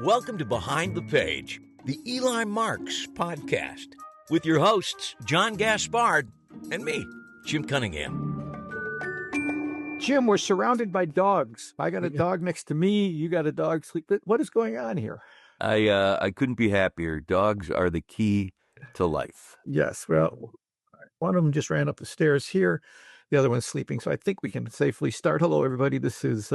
Welcome to Behind the Page, the Eli Marks podcast, with your hosts, John Gaspard and me, Jim Cunningham. Jim, we're surrounded by dogs. I got a dog next to me. You got a dog sleep. What is going on here? I couldn't be happier. Dogs are the key to life. Yes. Well, one of them just ran up the stairs here. The other one's sleeping. So I think we can safely start. Hello, everybody. This is,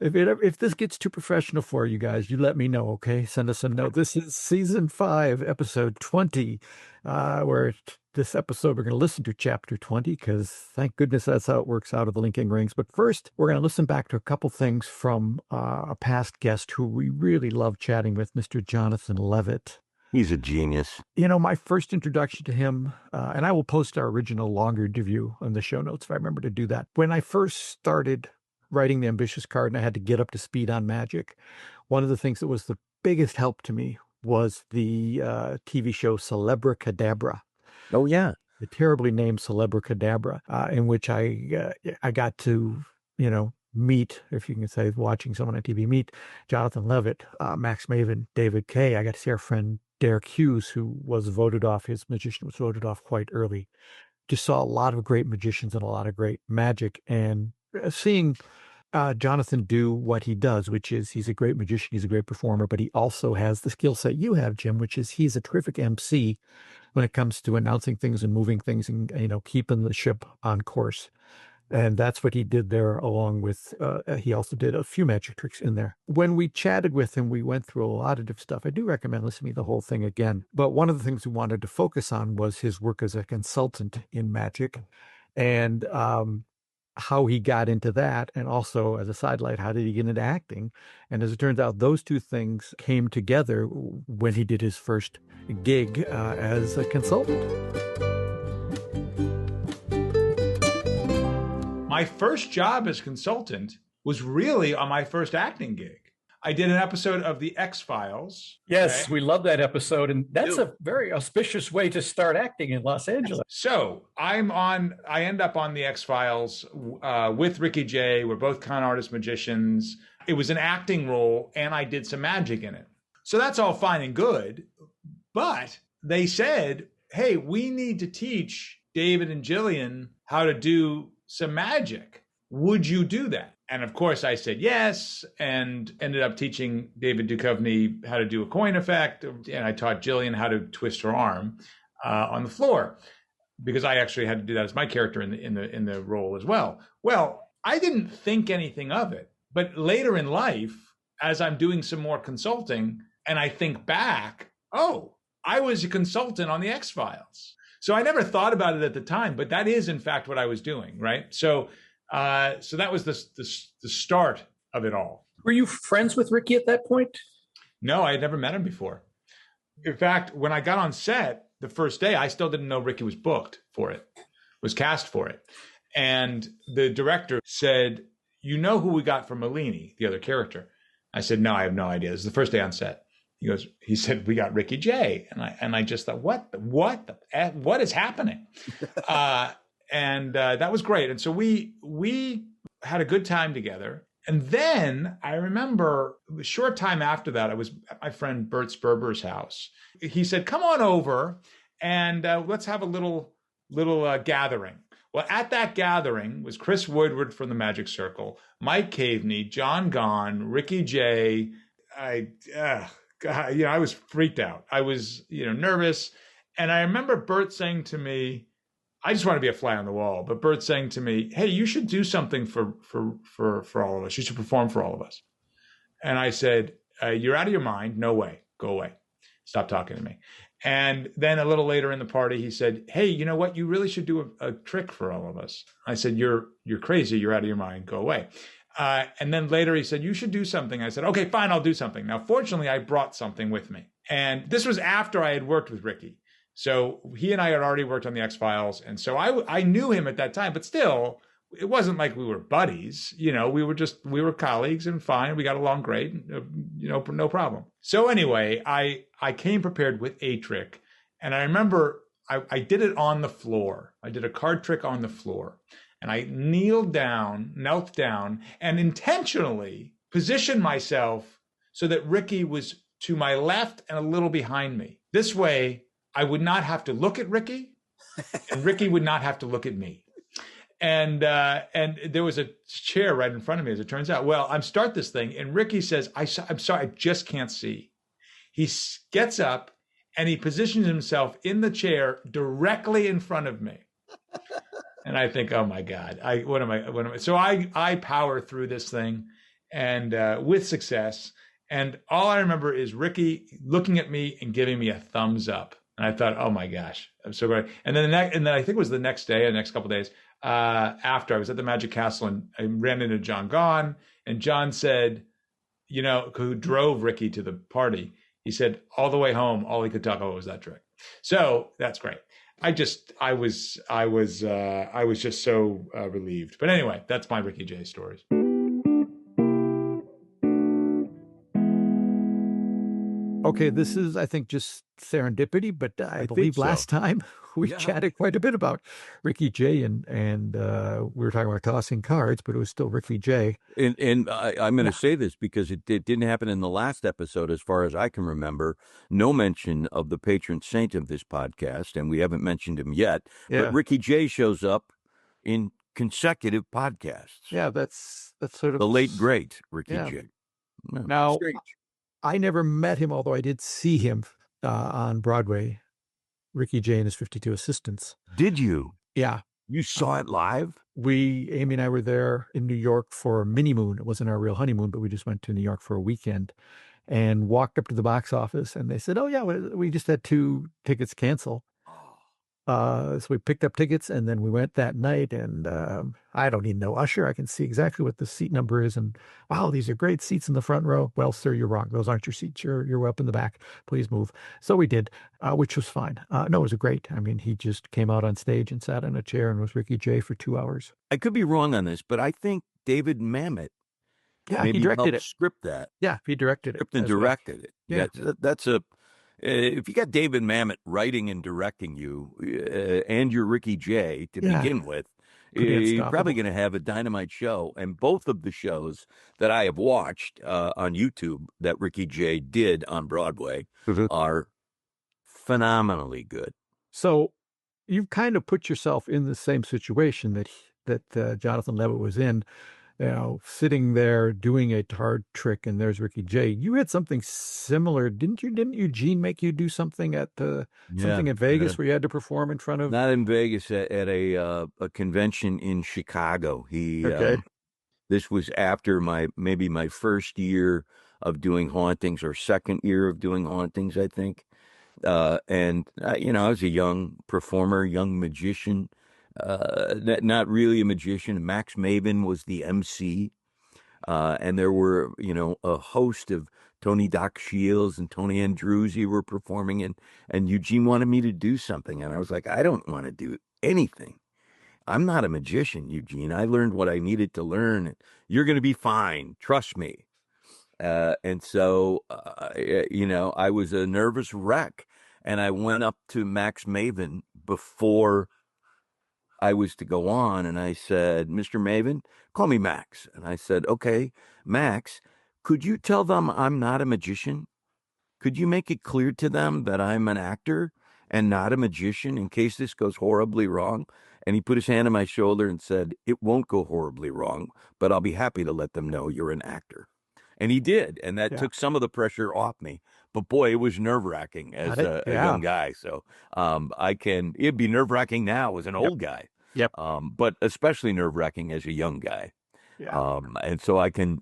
if this gets too professional for you guys, you let me know, okay? Send us a note. This is season 5, episode 20, where this episode we're going to listen to chapter 20 because thank goodness that's how it works out of the linking rings. But first, we're going to listen back to a couple things from a past guest who we really love chatting with, Mr. Jonathan Levit. He's a genius. You know, my first introduction to him, and I will post our original longer interview on the show notes if I remember to do that. When I first started writing the Ambitious Card and I had to get up to speed on magic, one of the things that was the biggest help to me was the TV show Celebra Cadabra. Oh, yeah. The terribly named Celebra Cadabra, in which I got to, meet, if you can say, watching someone on TV, meet Jonathan Levit, Max Maven, David Kay. I got to see our friend Derek Hughes, who was voted off. His magician was voted off quite early. Just saw a lot of great magicians and a lot of great magic. And seeing Jonathan do what he does, which is he's a great magician, he's a great performer, but he also has the skill set you have, Jim, which is he's a terrific MC when it comes to announcing things and moving things and, keeping the ship on course. And that's what he did there, along with, he also did a few magic tricks in there. When we chatted with him, we went through a lot of different stuff. I do recommend listening to the whole thing again. But one of the things we wanted to focus on was his work as a consultant in magic and how he got into that. And also, as a sidelight, how did he get into acting? And as it turns out, those two things came together when he did his first gig as a consultant. My first job as consultant was really on my first acting gig. I did an episode of The X-Files. Yes, we love that episode. And that's a very auspicious way to start acting in Los Angeles. So I end up on The X-Files with Ricky Jay. We're both con artist magicians. It was an acting role and I did some magic in it. So that's all fine and good. But they said, hey, we need to teach David and Jillian how to do some magic. Would you do that? And of course I said yes, and ended up teaching David Duchovny how to do a coin effect. And I taught Jillian how to twist her arm on the floor, because I actually had to do that as my character in the role as well. Well, I didn't think anything of it, but later in life, as I'm doing some more consulting and I think back, oh, I was a consultant on the X-Files. So I never thought about it at the time, but that is in fact what I was doing, right? So that was the start of it all. Were you friends with Ricky at that point? No, I had never met him before. In fact, when I got on set the first day, I still didn't know Ricky was booked for it, was cast for it. And the director said, you know who we got from Malini, the other character? I said, no, I have no idea. This is the first day on set. He said, we got Ricky Jay. And I just thought, what is happening? And that was great. And so we had a good time together. And then I remember a short time after that, I was at my friend Bert Sperber's house. He said, come on over and let's have a little gathering. Well, at that gathering was Chris Woodward from the Magic Circle, Mike Caveney, John Gahn, Ricky Jay. I was freaked out. I was, nervous. And I remember Bert saying to me, I just want to be a fly on the wall, but Bert saying to me, hey, you should do something for all of us. You should perform for all of us. And I said, you're out of your mind. No way. Go away. Stop talking to me. And then a little later in the party, he said, hey, you know what? You really should do a trick for all of us. I said, you're crazy. You're out of your mind. Go away. And then later he said, you should do something. I said, okay, fine, I'll do something. Now, fortunately, I brought something with me. And this was after I had worked with Ricky. So he and I had already worked on the X-Files. And so I knew him at that time, but still, it wasn't like we were buddies. We were colleagues and fine. We got along great, no problem. So anyway, I came prepared with a trick. And I remember I did it on the floor. I did a card trick on the floor. And I knelt down, and intentionally positioned myself so that Ricky was to my left and a little behind me. This way, I would not have to look at Ricky, and Ricky would not have to look at me. And there was a chair right in front of me, as it turns out. Well, I'm start this thing, and Ricky says, I'm sorry, I just can't see. He gets up, and he positions himself in the chair directly in front of me. And I think, oh my God, what am I? So I power through this thing, and with success. And all I remember is Ricky looking at me and giving me a thumbs up. And I thought, oh my gosh, I'm so great. And then I think it was the next day, the next couple of days after I was at the Magic Castle, and I ran into John Gahn, and John said, who drove Ricky to the party. He said all the way home, all he could talk about was that trick. So that's great. I was just so relieved. But anyway, that's my Ricky Jay stories. Okay, this is, I think, just serendipity, but I believe last time we chatted quite a bit about Ricky Jay, and we were talking about tossing cards, but it was still Ricky Jay. And I'm going to say this because it didn't happen in the last episode, as far as I can remember. No mention of the patron saint of this podcast, and we haven't mentioned him yet. Yeah. But Ricky Jay shows up in consecutive podcasts. Yeah, that's sort of the late great Ricky Jay. No, now, strange. I never met him, although I did see him on Broadway, Ricky Jay and his 52 Assistants. Did you? Yeah. You saw it live? Amy and I were there in New York for a mini moon. It wasn't our real honeymoon, but we just went to New York for a weekend and walked up to the box office, and they said, oh yeah, we just had 2 tickets cancel. So we picked up tickets, and then we went that night, and I don't need no usher. I can see exactly what the seat number is, and wow, these are great seats in the front row. Well, sir, you're wrong. Those aren't your seats. You're up in the back. Please move. So we did, which was fine. No, it was great. I mean, he just came out on stage and sat in a chair and was Ricky Jay for 2 hours. I could be wrong on this, but I think David Mamet he directed it. Script that. Yeah, he directed it. Script and directed it. Yeah, that's a. If you got David Mamet writing and directing you, and you're Ricky Jay to begin with, you're probably going to have a dynamite show. And both of the shows that I have watched on YouTube that Ricky Jay did on Broadway are phenomenally good. So you've kind of put yourself in the same situation that Jonathan Levit was in. Sitting there doing a card trick, and there's Ricky Jay. You had something similar, didn't you? Didn't Eugene make you do something at something in Vegas where you had to perform in front of? Not in Vegas, at a convention in Chicago. This was after maybe my first year of doing hauntings, or second year of doing hauntings, I think. And I was a young performer, young magician. Not really a magician. Max Maven was the MC, and there were a host of Tony Doc Shields and Tony Andruzzi were performing, and Eugene wanted me to do something, and I was like, I don't want to do anything. I'm not a magician, Eugene. I learned what I needed to learn. You're going to be fine. Trust me. And so I was a nervous wreck, and I went up to Max Maven before I was to go on, and I said, Mr. Maven, call me Max. And I said, okay, Max, could you tell them I'm not a magician? Could you make it clear to them that I'm an actor and not a magician in case this goes horribly wrong? And he put his hand on my shoulder and said, it won't go horribly wrong, but I'll be happy to let them know you're an actor. And he did, and that took some of the pressure off me. But boy, it was nerve-wracking as a young guy. So it'd be nerve-wracking now as an old guy. Yep. But especially nerve-wracking as a young guy. Yeah. And so I can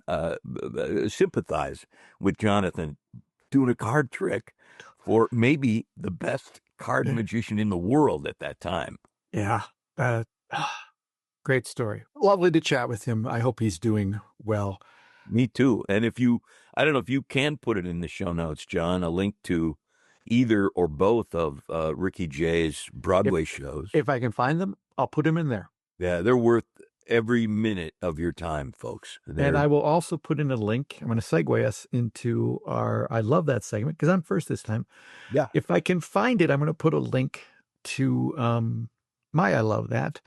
sympathize with Jonathan doing a card trick for maybe the best card magician in the world at that time. Yeah. Great story. Lovely to chat with him. I hope he's doing well. Me too. And I don't know if you can put it in the show notes, John, a link to either or both of Ricky Jay's Broadway shows. If I can find them, I'll put them in there. Yeah, they're worth every minute of your time, folks. And I will also put in a link. I'm going to segue us into our I Love That segment, because I'm first this time. Yeah. If I can find it, I'm going to put a link to my I Love That.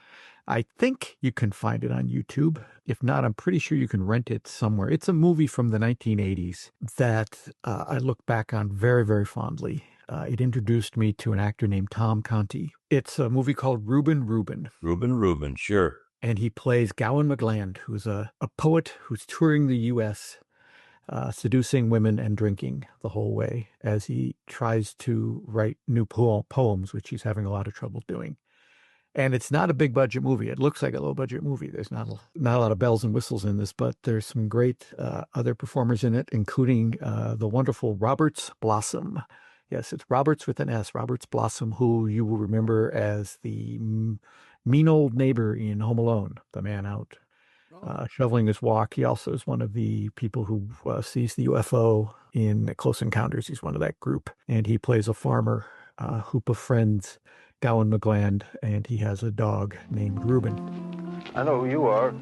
I think you can find it on YouTube. If not, I'm pretty sure you can rent it somewhere. It's a movie from the 1980s that I look back on very, very fondly. It introduced me to an actor named Tom Conti. It's a movie called Reuben Reuben. Reuben, sure. And he plays Gowan McGland, who's a poet who's touring the U.S., seducing women and drinking the whole way as he tries to write new poems, which he's having a lot of trouble doing. And it's not a big budget movie. It looks like a low budget movie. There's not a lot of bells and whistles in this, but there's some great other performers in it, including the wonderful Roberts Blossom. Yes, it's Roberts with an S, Roberts Blossom, who you will remember as the mean old neighbor in Home Alone, the man out shoveling his walk. He also is one of the people who sees the UFO in Close Encounters. He's one of that group. And he plays a farmer who befriends Gowan McGland, and he has a dog named Reuben. I know who you are.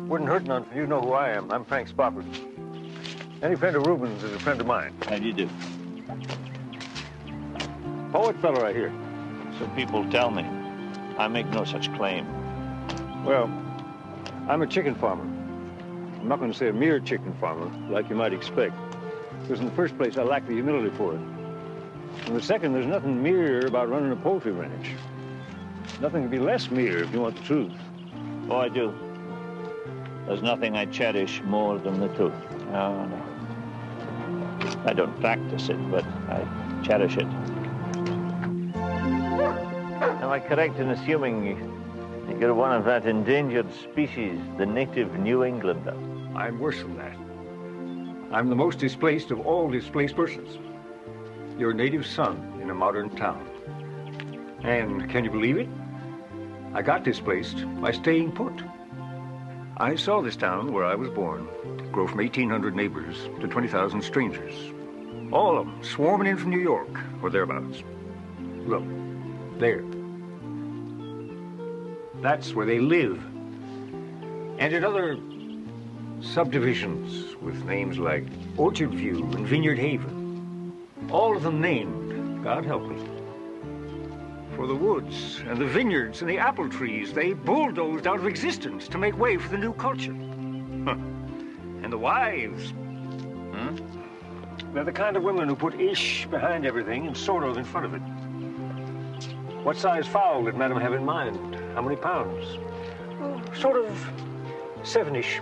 Wouldn't hurt none for you to know who I am. I'm Frank Spofford. Any friend of Reuben's is a friend of mine. How do you do? Poet fellow right here. So people tell me. I make no such claim. Well, I'm a chicken farmer. I'm not going to say a mere chicken farmer, like you might expect. Because in the first place, I lack the humility for it. And the second, there's nothing mere about running a poultry ranch. Nothing can be less mere if you want the truth. Oh, I do. There's nothing I cherish more than the truth. No. I don't practice it, but I cherish it. Am I correct in assuming you're one of that endangered species, the native New Englander? I'm worse than that. I'm the most displaced of all displaced persons. Your native son in a modern town. And can you believe it? I got displaced by staying put. I saw this town where I was born grow from 1,800 neighbors to 20,000 strangers. All of them swarming in from New York or thereabouts. Look, there. That's where they live. And in other subdivisions with names like Orchard View and Vineyard Haven. All of them named, God help me. For the woods and the vineyards and the apple trees, they bulldozed out of existence to make way for the new culture. And the wives, they're the kind of women who put ish behind everything and sort of in front of it. What size fowl did Madam have in mind? How many pounds? Oh, sort of 7-ish.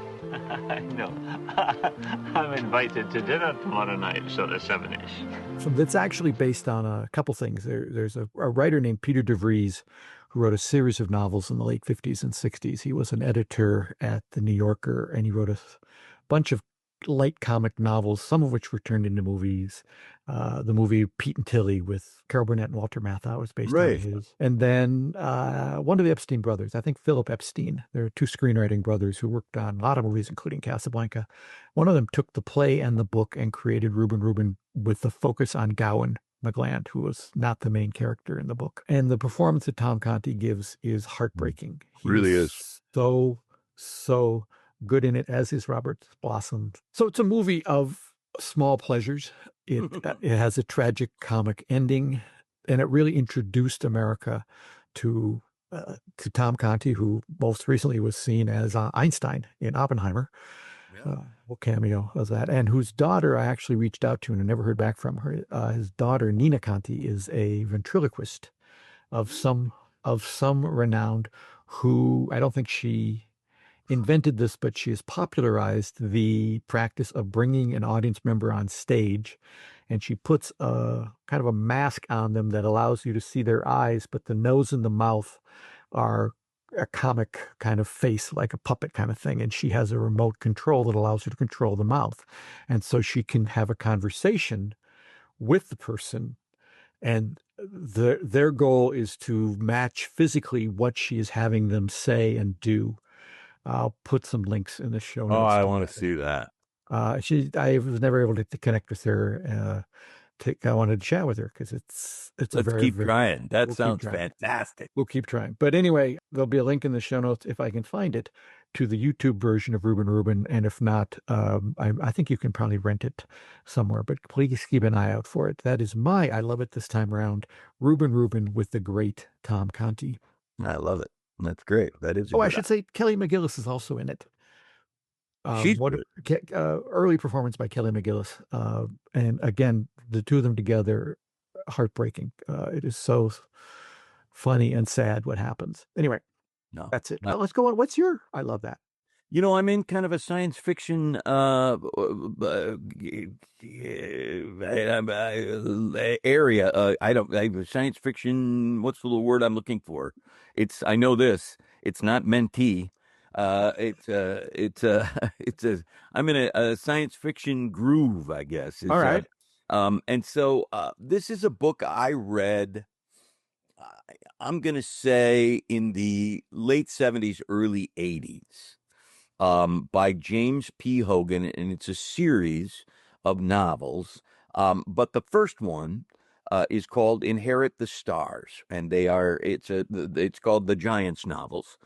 No. I'm invited to dinner tomorrow night, sort of 7-ish. So that's actually based on a couple things. There's a writer named Peter DeVries who wrote a series of novels in the late 50s and 60s. He was an editor at The New Yorker, and he wrote a bunch of light comic novels, some of which were turned into movies. The movie Pete and Tilly with Carol Burnett and Walter Matthau was based on his. And then one of the Epstein brothers, I think Philip Epstein, there are two screenwriting brothers who worked on a lot of movies, including Casablanca. One of them took the play and the book and created Reuben Reuben with the focus on Gowan McGland, who was not the main character in the book. And the performance that Tom Conti gives is heartbreaking. He really is. So good in it, as is Robert Blossom. So it's a movie of small pleasures. It has a tragic comic ending, and it really introduced America to Tom Conti, who most recently was seen as Einstein in Oppenheimer. What cameo was that? And whose daughter I actually reached out to and I never heard back from her. His daughter, Nina Conti, is a ventriloquist of some renown, who I don't think she invented this, but she has popularized the practice of bringing an audience member on stage, and she puts a kind of a mask on them that allows you to see their eyes, but the nose and the mouth are a comic kind of face, like a puppet kind of thing. And she has a remote control that allows you to control the mouth. And so she can have a conversation with the person, and their goal is to match physically what she is having them say and do. I'll put some links in the show notes. Oh, I want to see that. I was never able to connect with her. I wanted to chat with her because it's Let's keep trying. That sounds fantastic. We'll keep trying. But anyway, there'll be a link in the show notes, if I can find it, to the YouTube version of Reuben Reuben. And if not, I think you can probably rent it somewhere. But please keep an eye out for it. That is I love it this time around, Reuben Reuben with the great Tom Conti. I love it. That's great. That is. I should say Kelly McGillis is also in it. She's good. Early performance by Kelly McGillis, and again, the two of them together, heartbreaking. It is so funny and sad what happens. Anyway, No, that's it. Let's go on. What's your? I love that. I'm in kind of a science fiction area. Science fiction. What's the word I'm looking for? I know this. It's not mentee. I'm in a science fiction groove, I guess. All right. And so this is a book I read. I'm going to say in the late 70s, early 80s, by James P. Hogan, and it's a series of novels. But the first one is called Inherit the Stars, and it's called the Giants novels.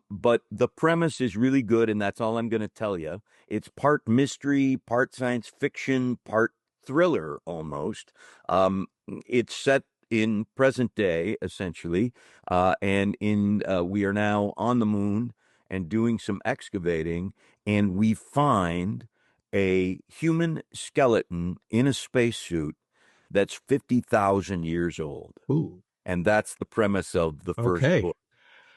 But the premise is really good, and that's all I'm going to tell you. It's part mystery, part science fiction, part thriller almost. It's set in present day, essentially, and we are now on the moon and doing some excavating, and we find a human skeleton in a spacesuit that's 50,000 years old. Ooh. And that's the premise of the first book.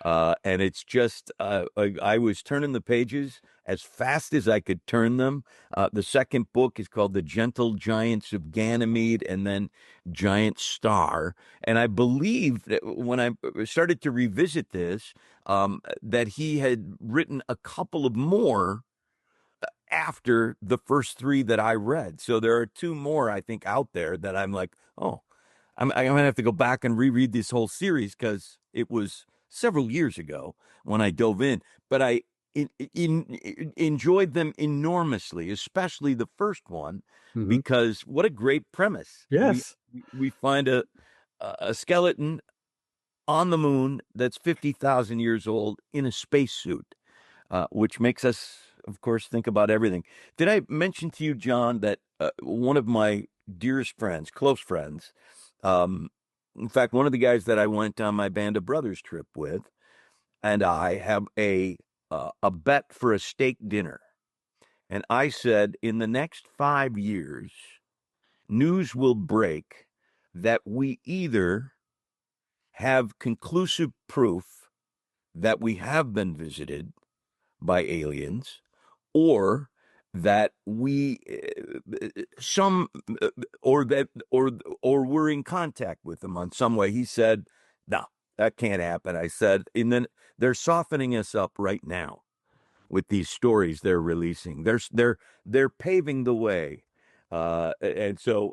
And it's just, I was turning the pages as fast as I could turn them. The second book is called The Gentle Giants of Ganymede, and then Giant Star. And I believe that when I started to revisit this, that he had written a couple of more after the first three that I read. So there are two more, I think, out there that I'm like, oh, I'm going to have to go back and reread this whole series because it was several years ago when I dove in. But I enjoyed them enormously, especially the first one, because what a great premise. Yes. We find a skeleton on the moon that's 50,000 years old in a spacesuit, which makes us, of course, think about everything. Did I mention to you, John, that one of my dearest friends, close friends, in fact, one of the guys that I went on my Band of Brothers trip with, and I have a bet for a steak dinner. And I said, in the next 5 years, news will break that we either have conclusive proof that we have been visited by aliens, or that we're in contact with them on some way. He said, no, that can't happen. I said, and then they're softening us up right now with these stories they're releasing. They're paving the way. And so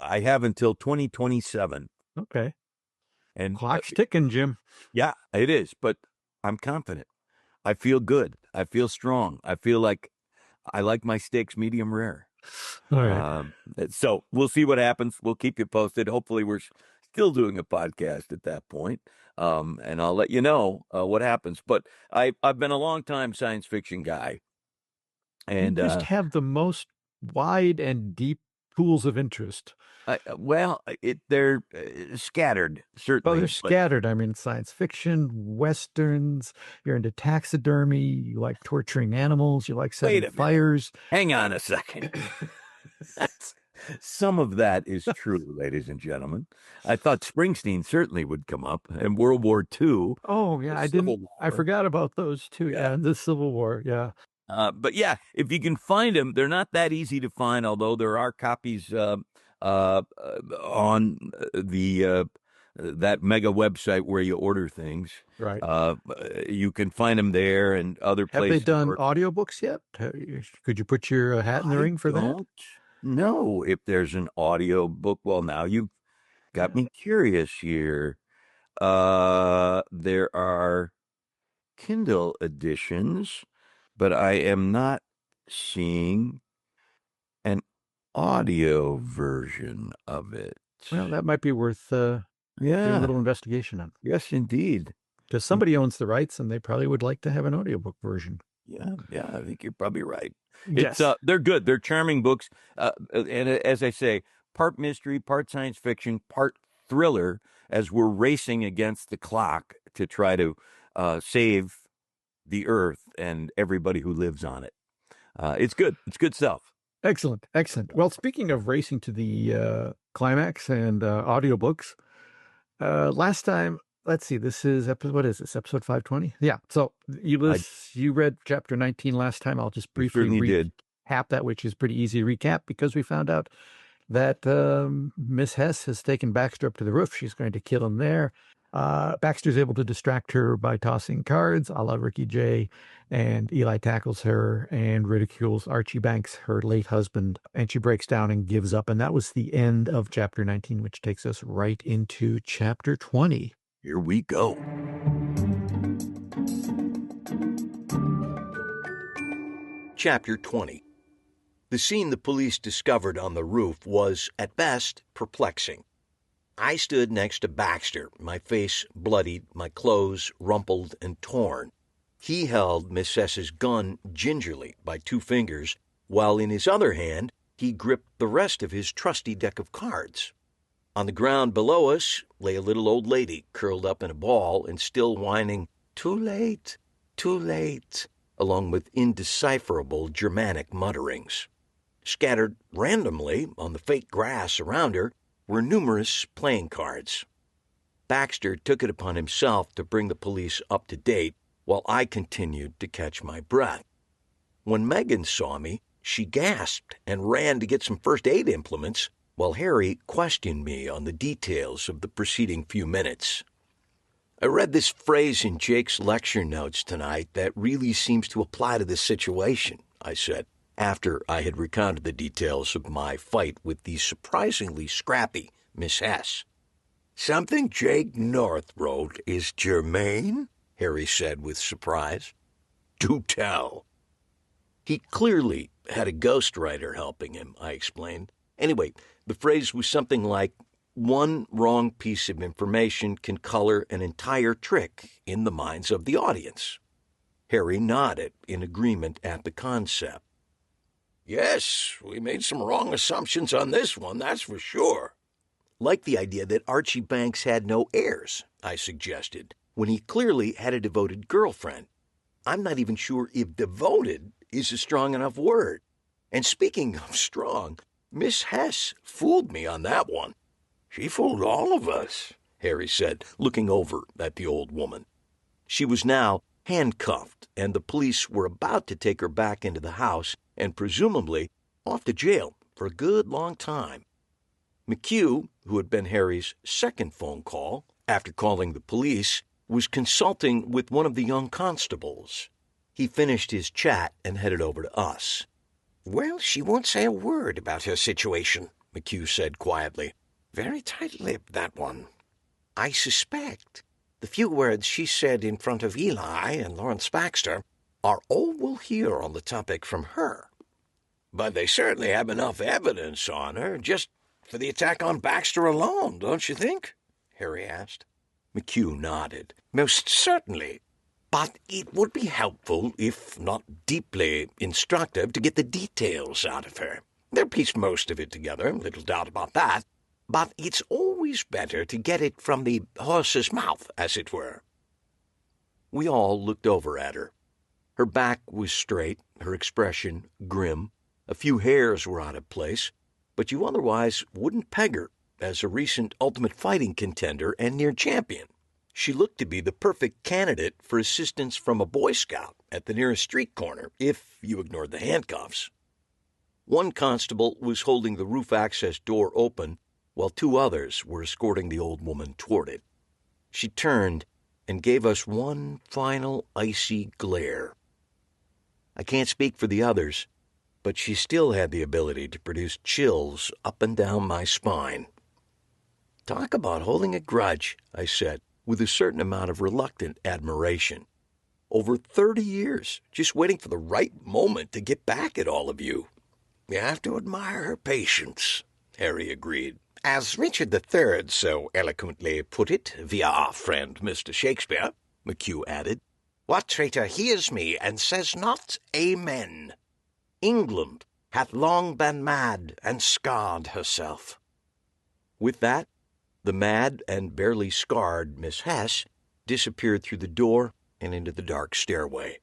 I have until 2027. Okay. And clock's ticking, Jim. Yeah, it is, but I'm confident. I feel good. I feel strong. I feel like I like my steaks medium rare. All right. So we'll see what happens. We'll keep you posted. Hopefully we're still doing a podcast at that point. And I'll let you know what happens. But I've been a long time science fiction guy. And you just have the most wide and deep pools of interest. They're scattered, certainly. Oh, they're scattered. I mean, science fiction, westerns. You're into taxidermy. You like torturing animals. You like setting fires. Hang on a second. Some of that is true, ladies and gentlemen. I thought Springsteen certainly would come up, and World War II. Oh yeah, I forgot about those too. Yeah, the Civil War. Yeah. But yeah, if you can find them, they're not that easy to find. Although there are copies on the that mega website where you order things. Right. You can find them there and other places. Have they done audiobooks yet? Could you put your hat in the ring for that? No, if there's an audio book. Well, now you've got me curious here. There are Kindle editions, but I am not seeing an audio version of it. Well, that might be worth doing a little investigation on. Yes, indeed. Because somebody owns the rights, and they probably would like to have an audiobook version. Yeah, I think you're probably right. Yes. They're good. They're charming books. And as I say, part mystery, part science fiction, part thriller, as we're racing against the clock to try to save the earth and everybody who lives on it. It's good. It's good stuff. Excellent. Excellent. Well, speaking of racing to the climax and audiobooks, last time, let's see, this is what is this, episode 520? Yeah. So you read chapter 19 last time. I'll just briefly recap that, which is pretty easy to recap because we found out that Miss Hess has taken Baxter up to the roof. She's going to kill him there. Baxter's able to distract her by tossing cards, a la Ricky Jay, and Eli tackles her and ridicules Archie Banks, her late husband, and she breaks down and gives up. And that was the end of chapter 19, which takes us right into chapter 20. Here we go. Chapter 20. The scene the police discovered on the roof was, at best, perplexing. I stood next to Baxter, my face bloodied, my clothes rumpled and torn. He held Miss Sess's gun gingerly by 2 fingers, while in his other hand he gripped the rest of his trusty deck of cards. On the ground below us lay a little old lady curled up in a ball and still whining, "Too late, too late," along with indecipherable Germanic mutterings. Scattered randomly on the fake grass around her were numerous playing cards. Baxter took it upon himself to bring the police up to date, while I continued to catch my breath. When Megan saw me, she gasped and ran to get some first aid implements, while Harry questioned me on the details of the preceding few minutes. "I read this phrase in Jake's lecture notes tonight that really seems to apply to this situation," I said, after I had recounted the details of my fight with the surprisingly scrappy Miss Hess. "Something Jake North wrote is germane?" Harry said with surprise. "Do tell." "He clearly had a ghostwriter helping him," I explained. "Anyway, the phrase was something like, 'One wrong piece of information can color an entire trick in the minds of the audience.'" Harry nodded in agreement at the concept. "Yes, we made some wrong assumptions on this one, that's for sure." "Like the idea that Archie Banks had no heirs," I suggested, "when he clearly had a devoted girlfriend. I'm not even sure if devoted is a strong enough word. And speaking of strong, Miss Hess fooled me on that one." "She fooled all of us," Harry said, looking over at the old woman. She was now handcuffed, and the police were about to take her back into the house and presumably off to jail for a good long time. McHugh, who had been Harry's second phone call after calling the police, was consulting with one of the young constables. He finished his chat and headed over to us. "Well, she won't say a word about her situation," McHugh said quietly. "Very tight-lipped, that one. I suspect the few words she said in front of Eli and Lawrence Baxter are all we'll hear on the topic from her." "But they certainly have enough evidence on her, just for the attack on Baxter alone, don't you think?" Harry asked. McHugh nodded. "Most certainly. But it would be helpful, if not deeply instructive, to get the details out of her. They'll piece most of it together, little doubt about that. But it's always better to get it from the horse's mouth, as it were." We all looked over at her. Her back was straight, her expression grim. A few hairs were out of place, but you otherwise wouldn't peg her as a recent Ultimate Fighting contender and near champion. She looked to be the perfect candidate for assistance from a Boy Scout at the nearest street corner, if you ignored the handcuffs. One constable was holding the roof access door open, while 2 others were escorting the old woman toward it. She turned and gave us one final icy glare. I can't speak for the others, but she still had the ability to produce chills up and down my spine. "Talk about holding a grudge," I said, with a certain amount of reluctant admiration. "Over 30 years, just waiting for the right moment to get back at all of you." "You have to admire her patience," Harry agreed. "As Richard III so eloquently put it via our friend Mr. Shakespeare," McHugh added, "what traitor hears me and says not amen? England hath long been mad and scarred herself." With that, the mad and barely scarred Miss Hess disappeared through the door and into the dark stairway.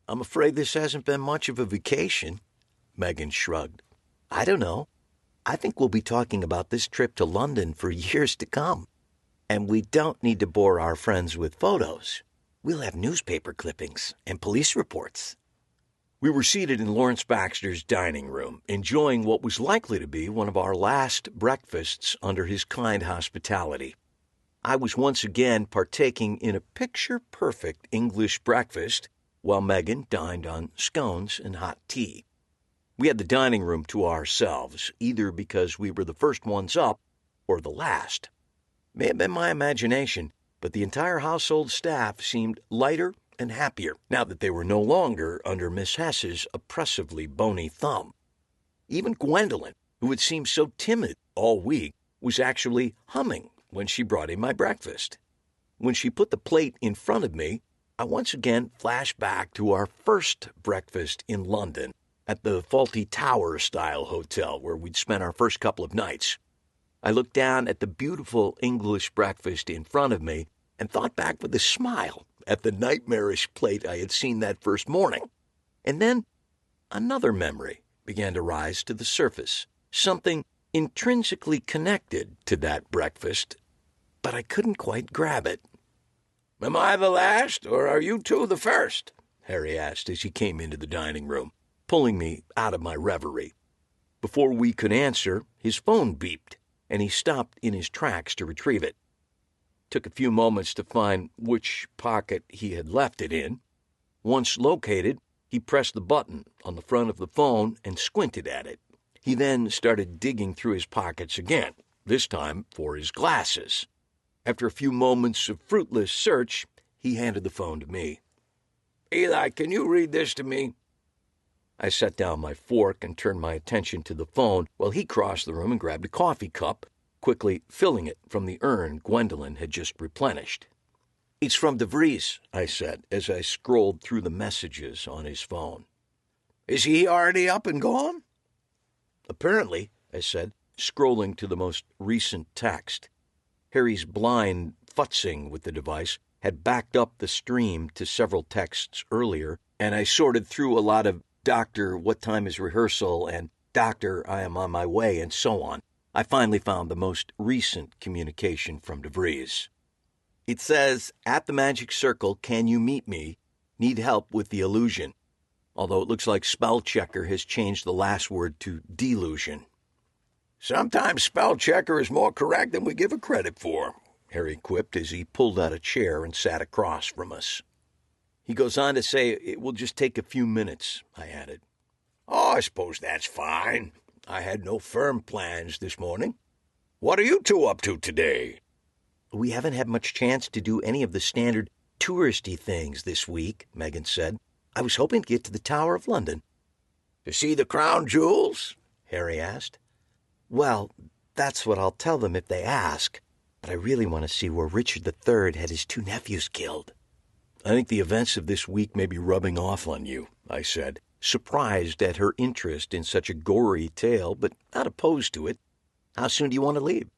I'm afraid this hasn't been much of a vacation, Megan shrugged. I don't know. I think we'll be talking about this trip to London for years to come. And we don't need to bore our friends with photos. We'll have newspaper clippings and police reports. We were seated in Lawrence Baxter's dining room, enjoying what was likely to be one of our last breakfasts under his kind hospitality. I was once again partaking in a picture-perfect English breakfast, while Megan dined on scones and hot tea. We had the dining room to ourselves, either because we were the first ones up or the last. May have been my imagination, but the entire household staff seemed lighter and happier now that they were no longer under Miss Hess's oppressively bony thumb. Even Gwendolyn, who had seemed so timid all week, was actually humming when she brought in my breakfast. When she put the plate in front of me, I once again flashed back to our first breakfast in London at the Faulty Tower-style hotel where we'd spent our first couple of nights. I looked down at the beautiful English breakfast in front of me and thought back with a smile at the nightmarish plate I had seen that first morning. And then another memory began to rise to the surface, something intrinsically connected to that breakfast, but I couldn't quite grab it. "Am I the last, or are you two the first?" Harry asked as he came into the dining room, pulling me out of my reverie. Before we could answer, his phone beeped, and he stopped in his tracks to retrieve it. Took a few moments to find which pocket he had left it in. Once located, he pressed the button on the front of the phone and squinted at it. He then started digging through his pockets again, this time for his glasses. After a few moments of fruitless search, he handed the phone to me. "Eli, can you read this to me?" I set down my fork and turned my attention to the phone while he crossed the room and grabbed a coffee cup, quickly filling it from the urn Gwendolyn had just replenished. "It's from DeVries," I said as I scrolled through the messages on his phone. "Is he already up and gone?" "Apparently," I said, scrolling to the most recent text. Harry's blind futzing with the device had backed up the stream to several texts earlier, and I sorted through a lot of "Doctor, what time is rehearsal?" and "Doctor, I am on my way," and so on. I finally found the most recent communication from DeVries. It says, "At the Magic Circle, can you meet me? Need help with the illusion." Although it looks like spell checker has changed the last word to delusion. "Sometimes spell checker is more correct than we give it credit for," Harry quipped as he pulled out a chair and sat across from us. He goes on to say it will just take a few minutes, I added. "Oh, I suppose that's fine. I had no firm plans this morning. What are you two up to today?" "We haven't had much chance to do any of the standard touristy things this week," Megan said. "I was hoping to get to the Tower of London." "To see the crown jewels?" Harry asked. "Well, that's what I'll tell them if they ask. But I really want to see where Richard III had his two nephews killed." "I think the events of this week may be rubbing off on you," I said, surprised at her interest in such a gory tale, but not opposed to it. "How soon do you want to leave?"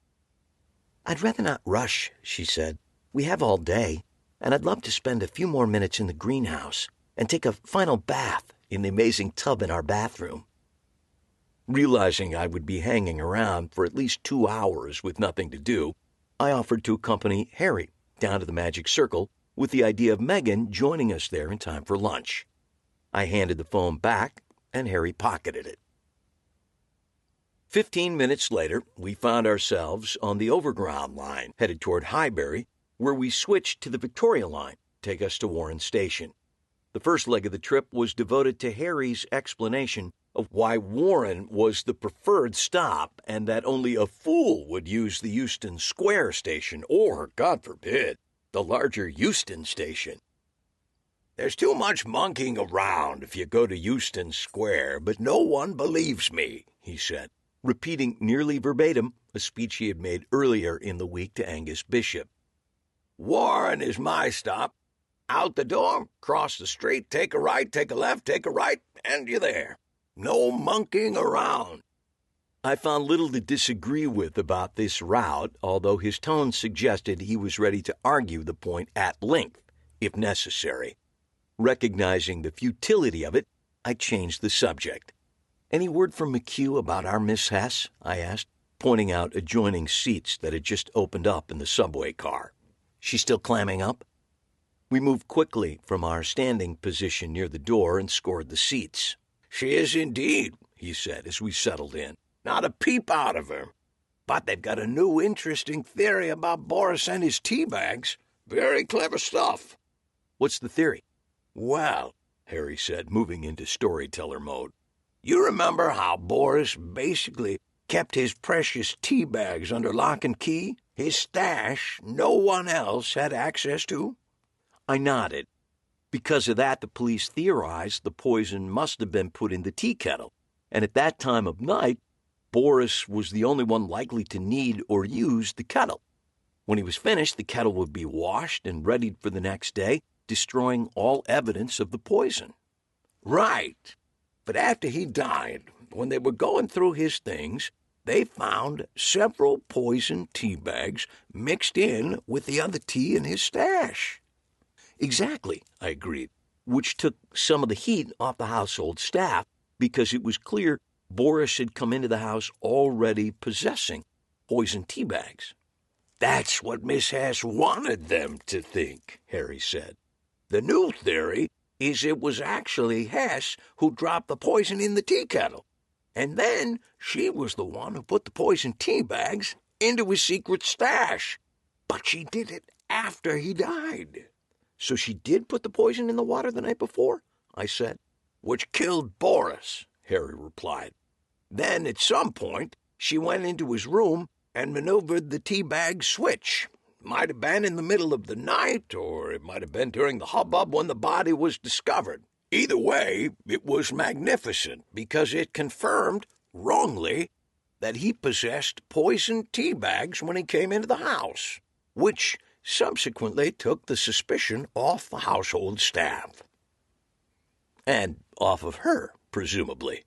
"I'd rather not rush," she said. "We have all day, and I'd love to spend a few more minutes in the greenhouse and take a final bath in the amazing tub in our bathroom." Realizing I would be hanging around for at least 2 hours with nothing to do, I offered to accompany Harry down to the Magic Circle with the idea of Megan joining us there in time for lunch. I handed the phone back, and Harry pocketed it. 15 minutes later, we found ourselves on the Overground line, headed toward Highbury, where we switched to the Victoria line to take us to Warren Station. The first leg of the trip was devoted to Harry's explanation of why Warren was the preferred stop and that only a fool would use the Euston Square station or, God forbid, the larger Euston station. "There's too much monkeying around if you go to Euston Square, but no one believes me," he said, repeating nearly verbatim a speech he had made earlier in the week to Angus Bishop. "Warren is my stop. Out the door, cross the street, take a right, take a left, take a right, and you're there. No monkeying around." I found little to disagree with about this route, although his tone suggested he was ready to argue the point at length, if necessary. Recognizing the futility of it, I changed the subject. "Any word from McHugh about our Miss Hess?" I asked, pointing out adjoining seats that had just opened up in the subway car. "She still clamming up?" We moved quickly from our standing position near the door and scored the seats. "She is indeed," he said as we settled in. "Not a peep out of her. But they've got a new interesting theory about Boris and his tea bags. Very clever stuff." "What's the theory?" "Well," Harry said, moving into storyteller mode, "you remember how Boris basically kept his precious tea bags under lock and key? His stash no one else had access to?" I nodded. Because of that, the police theorized the poison must have been put in the tea kettle, and at that time of night, Boris was the only one likely to need or use the kettle. When he was finished, the kettle would be washed and readied for the next day, destroying all evidence of the poison. "Right. But after he died, when they were going through his things, they found several poison tea bags mixed in with the other tea in his stash." "Exactly," I agreed, which took some of the heat off the household staff because it was clear Boris had come into the house already possessing poison tea bags. "That's what Miss Hess wanted them to think," Harry said. "The new theory is it was actually Hess who dropped the poison in the tea kettle, and then she was the one who put the poison tea bags into his secret stash. But she did it after he died." "So she did put the poison in the water the night before?" I said. "Which killed Boris," Harry replied. "Then, at some point, she went into his room and maneuvered the tea bag switch. Might have been in the middle of the night, or it might have been during the hubbub when the body was discovered. Either way, it was magnificent because it confirmed, wrongly, that he possessed poisoned tea bags when he came into the house, which subsequently took the suspicion off the household staff." "And off of her, presumably."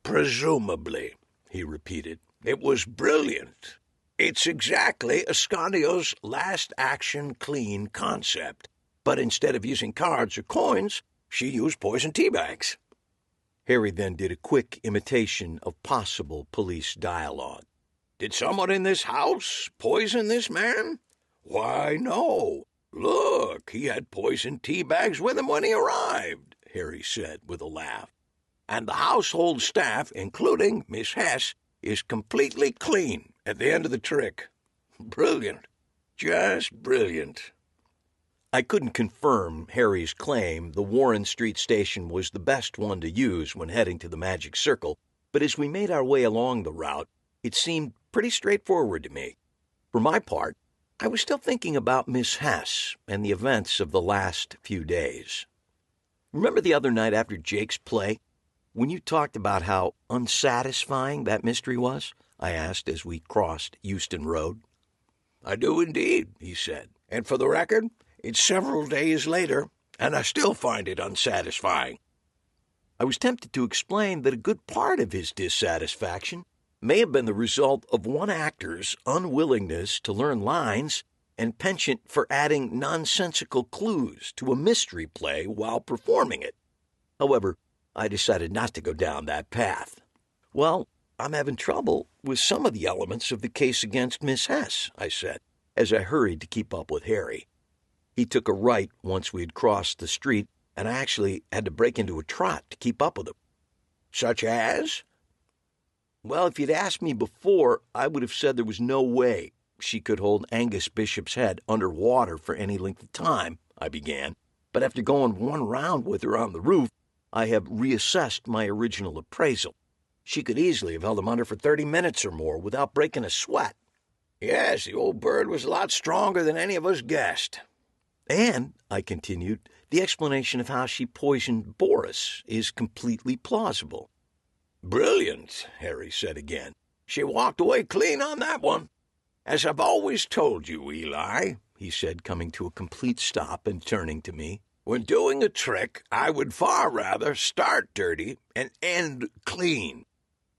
"Presumably," he repeated. "It was brilliant. It's exactly Ascanio's last action clean concept, but instead of using cards or coins, she used poison tea bags." Harry then did a quick imitation of possible police dialogue. "Did someone in this house poison this man? Why, no. Look, he had poisoned tea bags with him when he arrived," Harry said with a laugh. "And the household staff, including Miss Hess, is completely clean at the end of the trick. Brilliant. Just brilliant." I couldn't confirm Harry's claim the Warren Street station was the best one to use when heading to the Magic Circle, but as we made our way along the route, it seemed pretty straightforward to me. For my part, I was still thinking about Miss Hess and the events of the last few days. "Remember the other night after Jake's play, when you talked about how unsatisfying that mystery was?" I asked as we crossed Euston Road. "I do indeed," he said. "And for the record, it's several days later, and I still find it unsatisfying." I was tempted to explain that a good part of his dissatisfaction may have been the result of one actor's unwillingness to learn lines and penchant for adding nonsensical clues to a mystery play while performing it. However, I decided not to go down that path. "Well, I'm having trouble with some of the elements of the case against Miss Hess," I said, as I hurried to keep up with Harry. He took a right once we had crossed the street, and I actually had to break into a trot to keep up with him. "Such as?" "Well, if you'd asked me before, I would have said there was no way she could hold Angus Bishop's head under water for any length of time," I began. "But after going one round with her on the roof, I have reassessed my original appraisal. She could easily have held him under for 30 minutes or more without breaking a sweat." "Yes, the old bird was a lot stronger than any of us guessed." "And," I continued, "the explanation of how she poisoned Boris is completely plausible." "Brilliant," Harry said again. "She walked away clean on that one. As I've always told you, Eli," he said, coming to a complete stop and turning to me, "when doing a trick, I would far rather start dirty and end clean.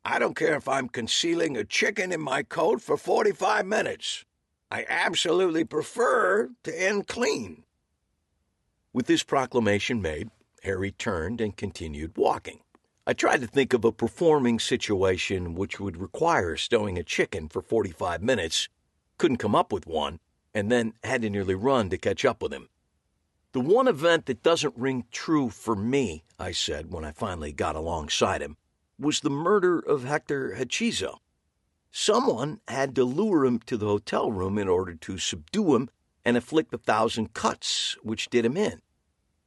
I don't care if I'm concealing a chicken in my coat for 45 minutes. I absolutely prefer to end clean." With this proclamation made, Harry turned and continued walking. I tried to think of a performing situation which would require stowing a chicken for 45 minutes, couldn't come up with one, and then had to nearly run to catch up with him. "The one event that doesn't ring true for me," I said when I finally got alongside him, "was the murder of Hector Hechizo. Someone had to lure him to the hotel room in order to subdue him and inflict 1,000 cuts, which did him in.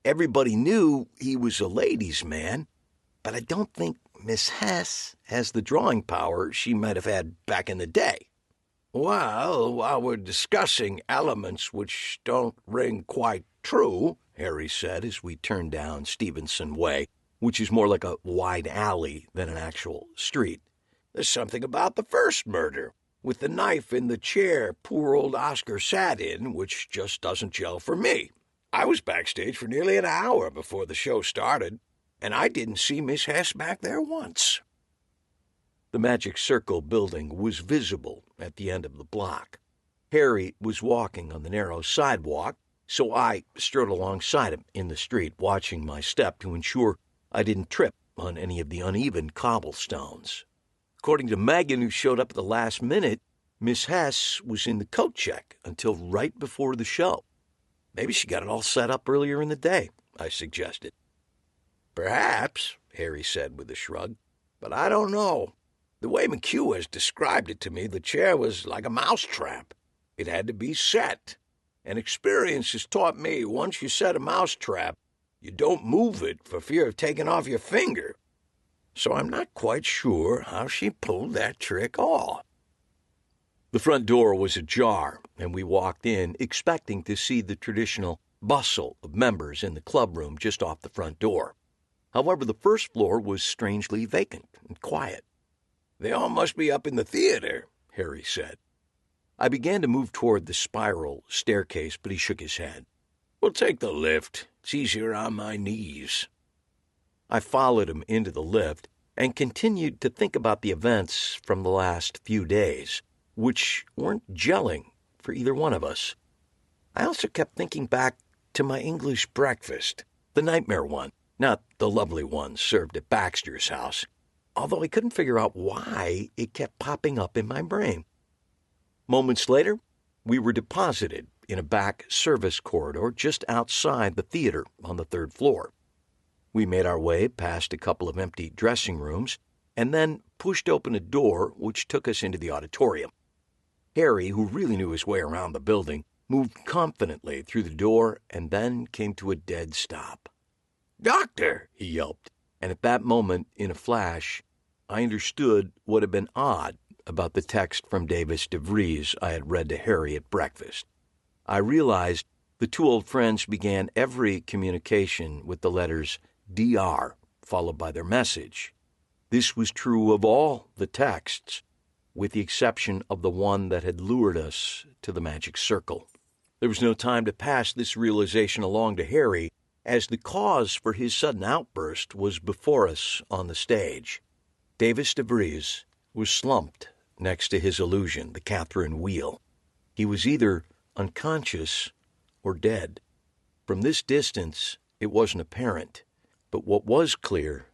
Everybody knew he was a ladies' man, but I don't think Miss Hess has the drawing power she might have had back in the day." "Well, while we're discussing elements which don't ring quite true," Harry said as we turned down Stevenson Way, which is more like a wide alley than an actual street, "there's something about the first murder, with the knife in the chair poor old Oscar sat in, which just doesn't gel for me. I was backstage for nearly an hour before the show started, and I didn't see Miss Hess back there once." The Magic Circle building was visible at the end of the block. Harry was walking on the narrow sidewalk, so I strode alongside him in the street, watching my step to ensure I didn't trip on any of the uneven cobblestones. According to Megan, who showed up at the last minute, Miss Hess was in the coat check until right before the show. "Maybe she got it all set up earlier in the day," I suggested. "Perhaps," Harry said with a shrug, "but I don't know. The way McHugh has described it to me, the chair was like a mousetrap. It had to be set. And experience has taught me once you set a mousetrap, you don't move it for fear of taking off your finger. So I'm not quite sure how she pulled that trick off." The front door was ajar, and we walked in, expecting to see the traditional bustle of members in the clubroom just off the front door. However, the first floor was strangely vacant and quiet. "They all must be up in the theater," Harry said. I began to move toward the spiral staircase, but he shook his head. "We'll take the lift. It's easier on my knees." I followed him into the lift and continued to think about the events from the last few days, which weren't gelling for either one of us. I also kept thinking back to my English breakfast, the nightmare one, not the lovely one served at Baxter's house, although I couldn't figure out why it kept popping up in my brain. Moments later, we were deposited in a back service corridor just outside the theater on the third floor. We made our way past a couple of empty dressing rooms and then pushed open a door which took us into the auditorium. Harry, who really knew his way around the building, moved confidently through the door and then came to a dead stop. "Doctor!" he yelped, and at that moment, in a flash, I understood what had been odd about the text from Davis DeVries I had read to Harry at breakfast. I realized the two old friends began every communication with the letters DR, followed by their message. This was true of all the texts, with the exception of the one that had lured us to the Magic Circle. There was no time to pass this realization along to Harry, as the cause for his sudden outburst was before us on the stage. Davis DeVries was slumped next to his illusion, the Catherine wheel. He was either unconscious or dead. From this distance, it wasn't apparent, but what was clear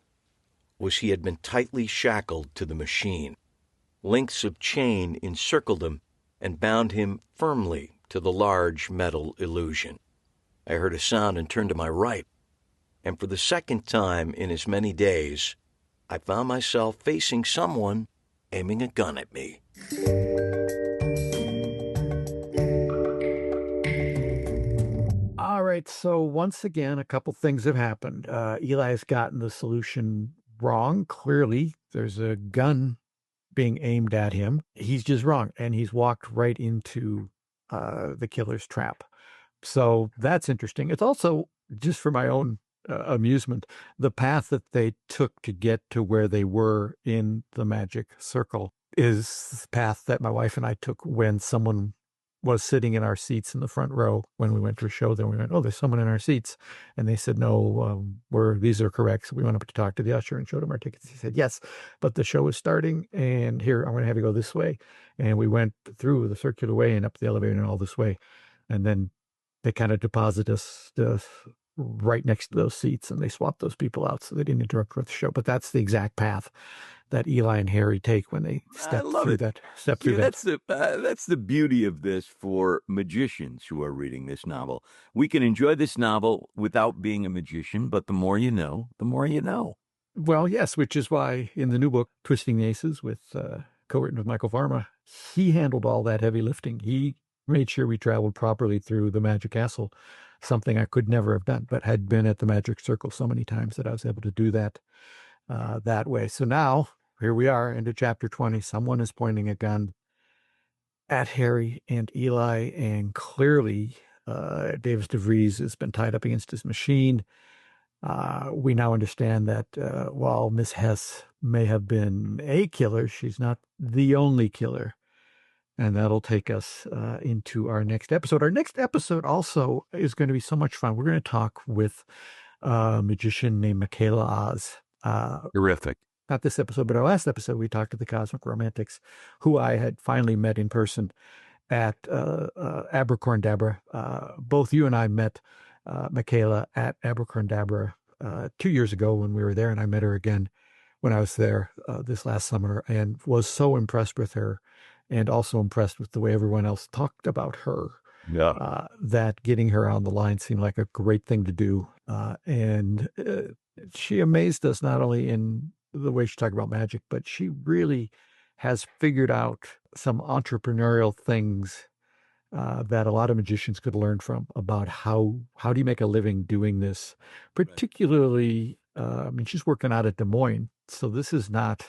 was he had been tightly shackled to the machine. Links of chain encircled him and bound him firmly to the large metal illusion. I heard a sound and turned to my right, and for the second time in as many days, I found myself facing someone aiming a gun at me. All right, so once again, a couple things have happened. Eli has gotten the solution wrong. Clearly, there's a gun being aimed at him. He's just wrong, and he's walked right into the killer's trap. So that's interesting. It's also, just for my own amusement, the path that they took to get to where they were in the Magic Circle is the path that my wife and I took when someone was sitting in our seats in the front row when we went to a show. Then we went, oh, there's someone in our seats. And they said, no, these are correct. So we went up to talk to the usher and showed him our tickets. He said, yes, but the show is starting. And here, I'm going to have you go this way. And we went through the circular way and up the elevator and all this way. And then they kind of deposited us right next to those seats, and they swapped those people out so they didn't interrupt with the show. But that's the exact path that Eli and Harry take when they step through that. That's the beauty of this for magicians who are reading this novel. We can enjoy this novel without being a magician, but the more you know, the more you know. Well, yes, which is why in the new book, Twisting the Aces, with co-written with Michael Varma, he handled all that heavy lifting. He made sure we traveled properly through the Magic Castle, something I could never have done, but had been at the Magic Circle so many times that I was able to do that that way. So now, here we are into chapter 20. Someone is pointing a gun at Harry and Eli, and clearly Davis DeVries has been tied up against his machine. We now understand that while Miss Hess may have been a killer, she's not the only killer. And that'll take us into our next episode. Our next episode also is going to be so much fun. We're going to talk with a magician named Michaela Oz. Terrific. Not this episode, but our last episode, we talked to the Cosmic Romantics, who I had finally met in person at Abercorndabra. Both you and I met Michaela at Abercorndabra 2 years ago when we were there, and I met her again when I was there this last summer, and was so impressed with her, and also impressed with the way everyone else talked about her. Yeah. That getting her on the line seemed like a great thing to do. And she amazed us not only in the way she talked about magic, but she really has figured out some entrepreneurial things that a lot of magicians could learn from, about how do you make a living doing this, particularly, I mean, she's working out at Des Moines. So this is not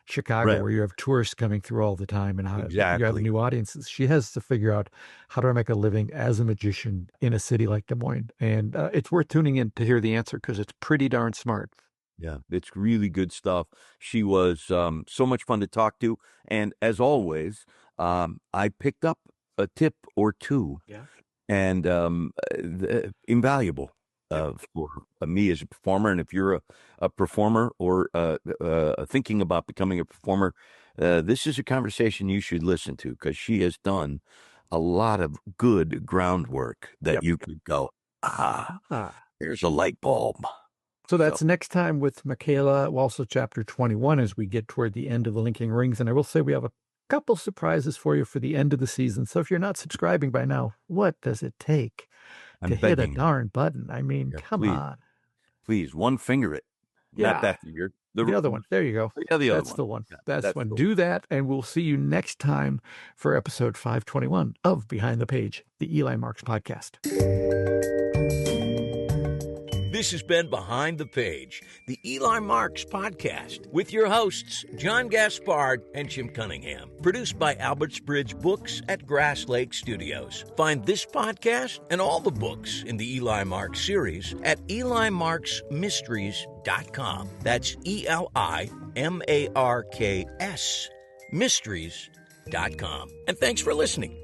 Chicago, where you have tourists coming through all the time and how you have new audiences. She has to figure out, how do I make a living as a magician in a city like Des Moines? And it's worth tuning in to hear the answer, because it's pretty darn smart. Yeah, it's really good stuff. She was so much fun to talk to. And as always, I picked up a tip or two, and invaluable for me as a performer. And if you're a performer or thinking about becoming a performer, this is a conversation you should listen to, because she has done a lot of good groundwork that you could go, here's a light bulb. So that's next time with Michaela, also chapter 21, as we get toward the end of the Linking Rings. And I will say we have a couple surprises for you for the end of the season. So if you're not subscribing by now, what does it take to hit a darn button? I mean, come on. Please, one finger it. Not that finger. The other one. There you go. That's the one. That's one. Do that, and we'll see you next time for episode 521 of Behind the Page, the Eli Marks podcast. This has been Behind the Page, the Eli Marks podcast, with your hosts, John Gaspard and Jim Cunningham. Produced by Alberts Bridge Books at Grass Lake Studios. Find this podcast and all the books in the Eli Marks series at EliMarksMysteries.com. That's ELIMARKS Mysteries.com. And thanks for listening.